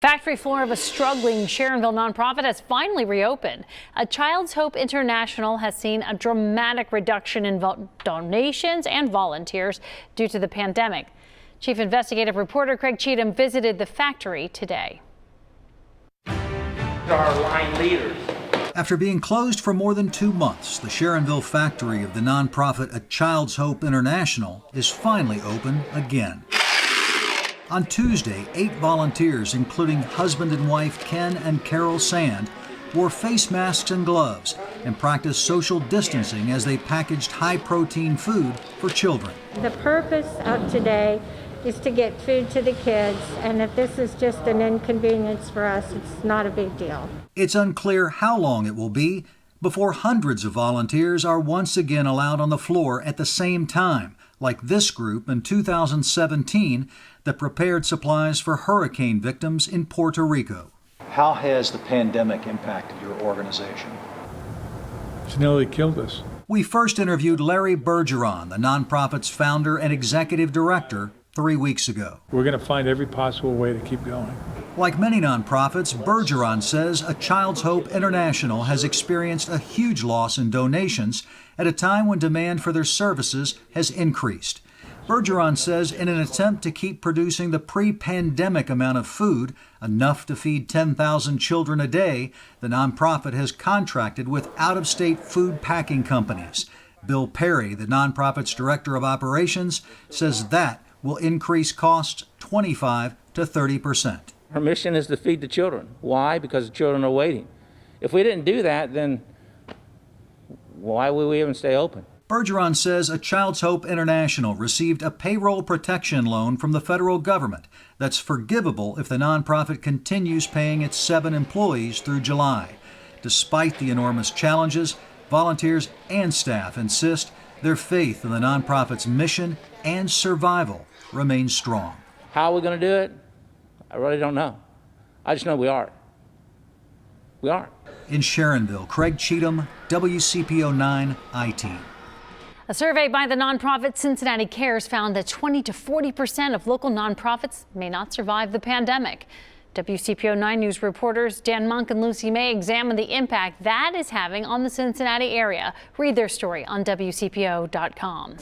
Factory floor of a struggling Sharonville nonprofit has finally reopened. A Child's Hope International has seen a dramatic reduction in donations and volunteers due to the pandemic. Chief investigative reporter Craig Cheatham visited the factory today. Our line leaders. After being closed for more than 2 months, the Sharonville factory of the nonprofit A Child's Hope International is finally open again. On Tuesday, 8 volunteers, including husband and wife Ken and Carol Sand, wore face masks and gloves and practiced social distancing as they packaged high-protein food for children. The purpose of today is to get food to the kids, and if this is just an inconvenience for us, it's not a big deal. It's unclear how long it will be before hundreds of volunteers are once again allowed on the floor at the same time, like this group in 2017 that prepared supplies for hurricane victims in Puerto Rico. How has the pandemic impacted your organization? It's nearly killed us. We first interviewed Larry Bergeron, the nonprofit's founder and executive director, 3 weeks ago. We're going to find every possible way to keep going. Like many nonprofits, Bergeron says A Child's Hope International has experienced a huge loss in donations at a time when demand for their services has increased. Bergeron says in an attempt to keep producing the pre-pandemic amount of food, enough to feed 10,000 children a day, the nonprofit has contracted with out-of-state food packing companies. Bill Perry, the nonprofit's director of operations, says that will increase costs 25 to 30%. Our mission is to feed the children. Why? Because the children are waiting. If we didn't do that, then why would we even stay open? Bergeron says A Child's Hope International received a payroll protection loan from the federal government that's forgivable if the nonprofit continues paying its 7 employees through July. Despite the enormous challenges, volunteers and staff insist their faith in the nonprofit's mission and survival remains strong. How are we going to do it? I really don't know. I just know we are. We are. In Sharonville, Craig Cheatham, WCPO 9 IT. A survey by the nonprofit Cincinnati Cares found that 20 to 40% of local nonprofits may not survive the pandemic. WCPO 9 News reporters Dan Monk and Lucy May examine the impact that is having on the Cincinnati area. Read their story on WCPO.com.